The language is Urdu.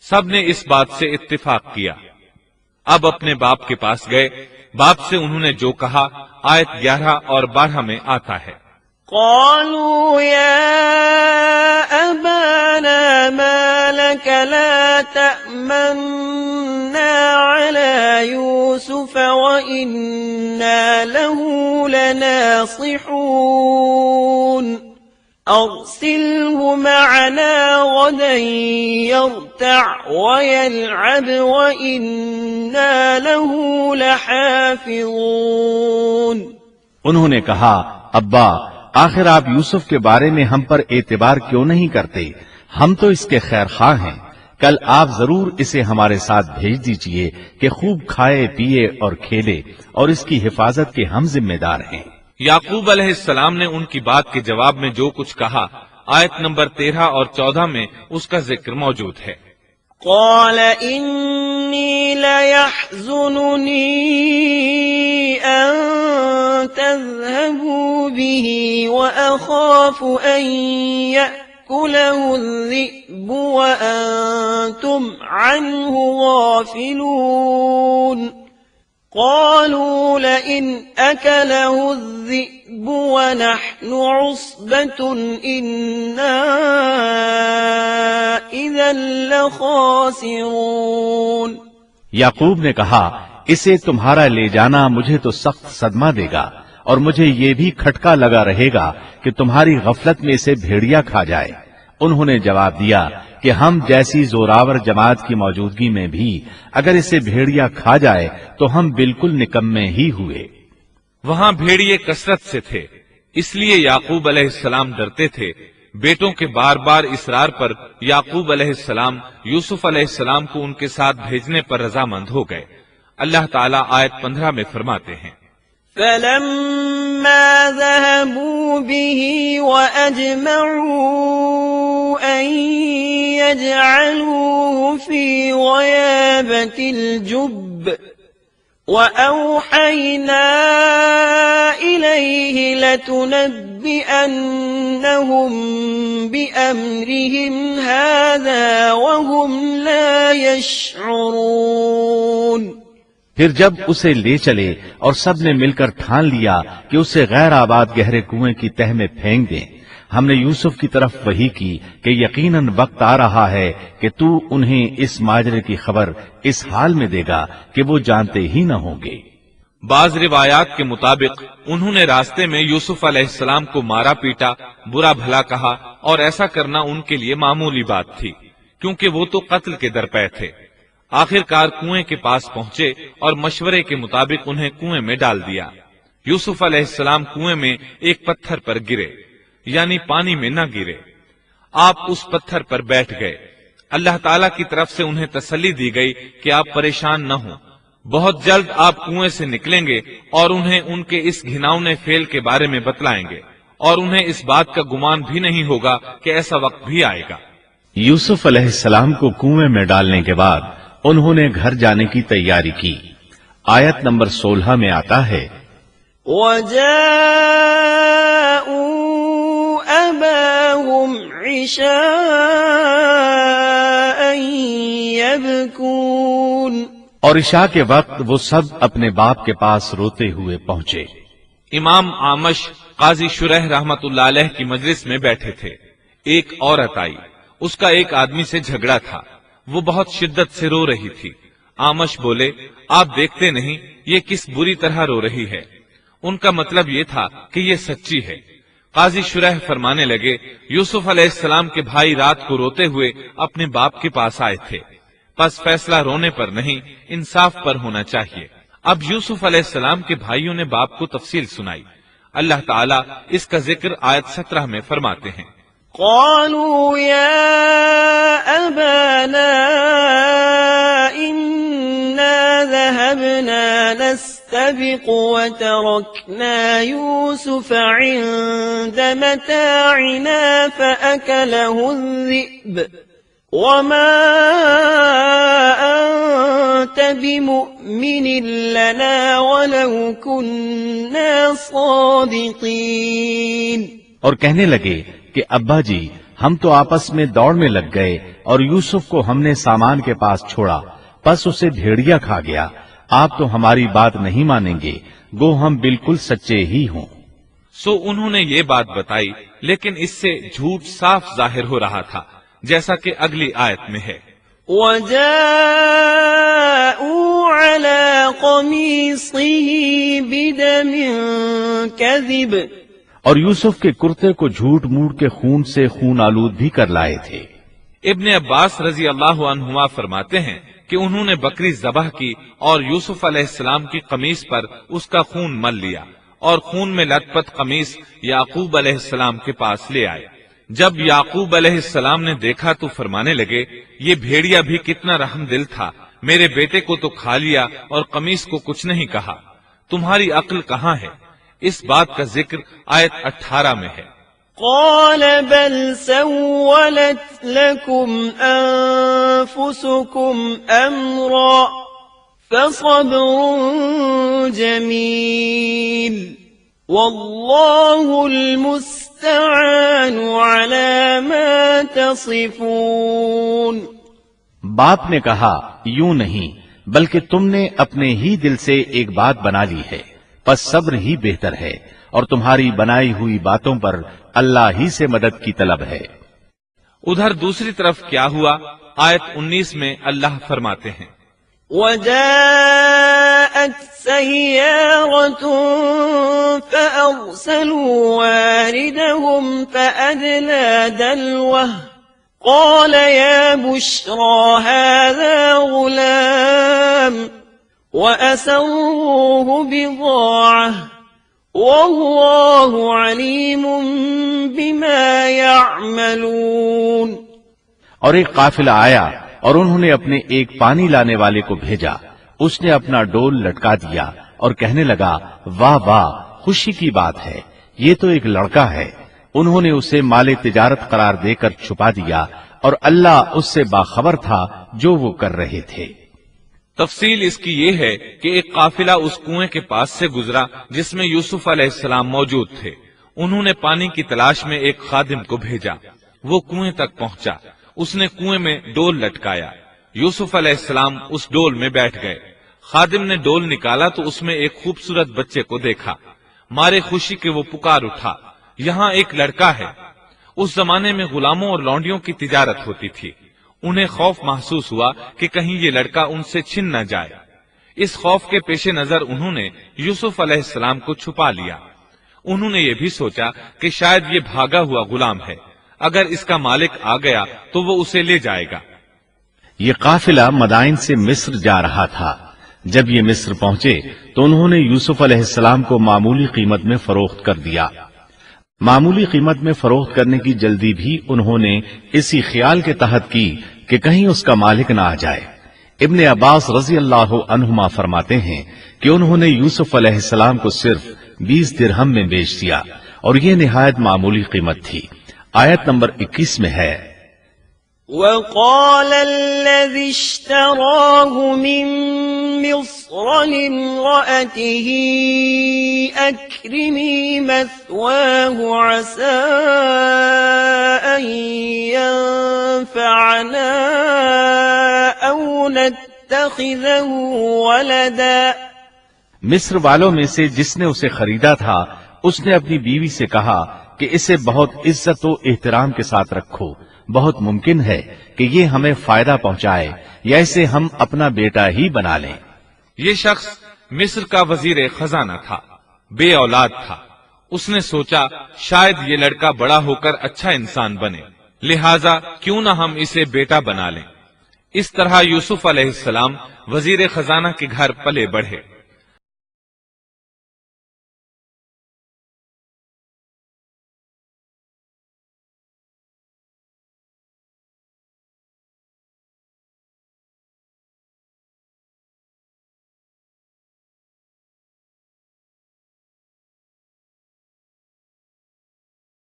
سب نے اس بات سے اتفاق کیا۔ اب اپنے باپ کے پاس گئے، باپ سے انہوں نے جو کہا آیت 11 اور 12 میں آتا ہے۔ قالوا يا أبانا ما لك لا تأمنا على يوسف وإنا له لناصحون أرسله معنا غدا يرتع ويلعب وإنا له لحافظون۔ انہوں نے کہا ابا آخر آپ یوسف کے بارے میں ہم پر اعتبار کیوں نہیں کرتے؟ ہم تو اس کے خیر خواہ ہیں، کل آپ ضرور اسے ہمارے ساتھ بھیج دیجئے کہ خوب کھائے پیے اور کھیلے، اور اس کی حفاظت کے ہم ذمہ دار ہیں۔ یعقوب علیہ السلام نے ان کی بات کے جواب میں جو کچھ کہا آیت نمبر 13 اور 14 میں اس کا ذکر موجود ہے۔ قال إني ليحزنني أن تذهبوا به وأخاف أن يأكله الذئب وأنتم عنه غافلون قالوا لئن أكله الذئب ونحن عصبة إنا إذا لخاسرون۔ یعقوب نے کہا اسے تمہارا لے جانا مجھے تو سخت صدمہ دے گا، اور مجھے یہ بھی کھٹکا لگا رہے گا کہ تمہاری غفلت میں اسے بھیڑیا کھا جائے۔ انہوں نے جواب دیا کہ ہم جیسی زوراور جماعت کی موجودگی میں بھی اگر اسے بھیڑیا کھا جائے تو ہم بالکل نکمے ہی ہوئے۔ وہاں بھیڑیے کثرت سے تھے، اس لیے یعقوب علیہ السلام ڈرتے تھے۔ بیٹوں کے بار بار اصرار پر یعقوب علیہ السلام یوسف علیہ السلام کو ان کے ساتھ بھیجنے پر رضامند ہو گئے۔ اللہ تعالیٰ آیت 15 میں فرماتے ہیں فلما ذهبوا به وأجمعوا أن يجعلوه في غيابة الجب وأوحينا إليه لتنبئنهم بأمرهم هذا وهم لا يشعرون۔ پھر جب اسے لے چلے اور سب نے مل کر ٹھان لیا کہ اسے غیر آباد گہرے کنویں کی تہ میں پھینک دیں، ہم نے یوسف کی طرف وحی کی کہ یقیناً وقت آ رہا ہے کہ تو انہیں اس ماجرے کی خبر اس حال میں دے گا کہ وہ جانتے ہی نہ ہوں گے۔ بعض روایات کے مطابق انہوں نے راستے میں یوسف علیہ السلام کو مارا پیٹا، برا بھلا کہا، اور ایسا کرنا ان کے لیے معمولی بات تھی کیونکہ وہ تو قتل کے درپے تھے۔ آخر کار کنویں کے پاس پہنچے اور مشورے کے مطابق انہیں کنویں میں ڈال دیا۔ یوسف علیہ السلام کنویں میں ایک پتھر پر گرے، یعنی پانی میں نہ گرے۔ آپ اس پتھر پر بیٹھ گئے۔ اللہ تعالیٰ کی طرف سے انہیں تسلی دی گئی کہ آپ پریشان نہ ہوں، بہت جلد آپ کنویں سے نکلیں گے اور انہیں ان کے اس گھناؤنے فعل کے بارے میں بتلائیں گے، اور انہیں اس بات کا گمان بھی نہیں ہوگا کہ ایسا وقت بھی آئے گا۔ یوسف علیہ السلام کو کنویں میں ڈالنے کے بعد انہوں نے گھر جانے کی تیاری کی۔ آیت نمبر 16 میں آتا ہے وَجَاءُوا أَبَاهُمْ عِشَاءً يَبْكُونَ، اور عشاء کے وقت وہ سب اپنے باپ کے پاس روتے ہوئے پہنچے۔ امام عامش قاضی شریح رحمت اللہ علیہ کی مجلس میں بیٹھے تھے۔ ایک عورت آئی، اس کا ایک آدمی سے جھگڑا تھا، وہ بہت شدت سے رو رہی تھی۔ عامش بولے آپ دیکھتے نہیں یہ کس بری طرح رو رہی ہے؟ ان کا مطلب یہ تھا کہ یہ سچی ہے۔ قاضی شریح فرمانے لگے یوسف علیہ السلام کے بھائی رات کو روتے ہوئے اپنے باپ کے پاس آئے تھے، پس فیصلہ رونے پر نہیں انصاف پر ہونا چاہیے۔ اب یوسف علیہ السلام کے بھائیوں نے باپ کو تفصیل سنائی۔ اللہ تعالیٰ اس کا ذکر آیت 17 میں فرماتے ہیں قالوا يا أبانا إنا ذهبنا نستبق وتركنا يوسف عند متاعنا فأكله الذئب وما أنت بمؤمن لنا ولو كنا صادقين۔ اور کہنے لگے کہ ابا جی ہم تو آپس میں دوڑ میں لگ گئے اور یوسف کو ہم نے سامان کے پاس چھوڑا، پس اسے بھیڑیا کھا گیا۔ آپ تو ہماری بات نہیں مانیں گے، گو ہم بالکل سچے ہی ہوں۔ سو انہوں نے یہ بات بتائی، لیکن اس سے جھوٹ صاف ظاہر ہو رہا تھا، جیسا کہ اگلی آیت میں ہے۔ وَجَاءُوا عَلَىٰ قَمِيصِهِ بِدَمٍ كَذِبٍ، اور یوسف کے کرتے کو جھوٹ موڑ کے خون سے خون آلود بھی کر لائے تھے۔ ابن عباس رضی اللہ عنہما فرماتے ہیں کہ انہوں نے بکری ذبح کی اور یوسف علیہ السلام کی قمیص پر اس کا خون مل لیا، اور خون میں لت پت قمیص یعقوب علیہ السلام کے پاس لے آئے۔ جب یعقوب علیہ السلام نے دیکھا تو فرمانے لگے، یہ بھیڑیا بھی کتنا رحم دل تھا، میرے بیٹے کو تو کھا لیا اور قمیص کو کچھ نہیں کہا، تمہاری عقل کہاں ہے؟ اس بات کا ذکر آیت 18 میں ہے۔ قال بل سولت لكم أنفسكم أمرا فصبر جميل والله المستعان على ما تصفون۔ باپ نے کہا، یوں نہیں بلکہ تم نے اپنے ہی دل سے ایک بات بنا لی ہے، پس صبر ہی بہتر ہے، اور تمہاری بنائی ہوئی باتوں پر اللہ ہی سے مدد کی طلب ہے۔ ادھر دوسری طرف کیا ہوا؟ آیت 19 میں اللہ فرماتے ہیں، وَجَاءَتْ سَيَّارَةٌ فَأَرْسَلُوا وَارِدَهُمْ فَأَدْلَىٰ دَلْوَهُ قَالَ يَا بُشْرَىٰ هَٰذَا غُلَامٌ وَأَسَرُّوهُ بِضَاعَةً وَاللَّهُ عَلِيمٌ بِمَا يَعْمَلُونَ۔ اور ایک قافلہ آیا اور انہوں نے اپنے ایک پانی لانے والے کو بھیجا، اس نے اپنا ڈول لٹکا دیا اور کہنے لگا، واہ واہ، خوشی کی بات ہے، یہ تو ایک لڑکا ہے۔ انہوں نے اسے مال تجارت قرار دے کر چھپا دیا، اور اللہ اس سے باخبر تھا جو وہ کر رہے تھے۔ تفصیل اس کی یہ ہے کہ ایک قافلہ اس کنویں کے پاس سے گزرا جس میں یوسف علیہ السلام موجود تھے۔ انہوں نے پانی کی تلاش میں ایک خادم کو بھیجا، وہ کنویں تک پہنچا، اس نے کنویں میں ڈول لٹکایا، یوسف علیہ السلام اس ڈول میں بیٹھ گئے۔ خادم نے ڈول نکالا تو اس میں ایک خوبصورت بچے کو دیکھا، مارے خوشی کے وہ پکار اٹھا، یہاں ایک لڑکا ہے۔ اس زمانے میں غلاموں اور لونڈیوں کی تجارت ہوتی تھی۔ انہیں خوف محسوس ہوا کہ کہیں یہ لڑکا ان سے چھن نہ جائے۔ اس خوف کے پیش نظر انہوں نے یوسف علیہ السلام کو چھپا لیا۔ انہوں نے یہ بھی سوچا کہ شاید یہ بھاگا ہوا غلام ہے، اگر اس کا مالک آ گیا تو وہ اسے لے جائے گا۔ یہ قافلہ مدائن سے مصر جا رہا تھا۔ جب یہ مصر پہنچے تو انہوں نے یوسف علیہ السلام کو معمولی قیمت میں فروخت کر دیا۔ معمولی قیمت میں فروخت کرنے کی جلدی بھی انہوں نے اسی خیال کے تحت کی کہ کہیں اس کا مالک نہ آ جائے۔ ابن عباس رضی اللہ عنہما فرماتے ہیں کہ انہوں نے یوسف علیہ السلام کو صرف 20 درہم میں بیچ دیا، اور یہ نہایت معمولی قیمت تھی۔ آیت نمبر 21 میں ہے، وَقَالَ الَّذِي اشْتَرَاهُ مِن مِّصْرَ لِامْرَأَتِهِ أَكْرِمِي مَثْوَاهُ عَسَىٰ أَن يَنفَعَنَا أَوْ نَتَّخِذَهُ وَلَدًا۔ مصر والوں میں سے جس نے اسے خریدا تھا، اس نے اپنی بیوی سے کہا کہ اسے بہت عزت و احترام کے ساتھ رکھو، بہت ممکن ہے کہ یہ ہمیں فائدہ پہنچائے یا اسے ہم اپنا بیٹا ہی بنا لیں۔ یہ شخص مصر کا وزیر خزانہ تھا، بے اولاد تھا۔ اس نے سوچا شاید یہ لڑکا بڑا ہو کر اچھا انسان بنے، لہٰذا کیوں نہ ہم اسے بیٹا بنا لیں۔ اس طرح یوسف علیہ السلام وزیر خزانہ کے گھر پلے بڑھے۔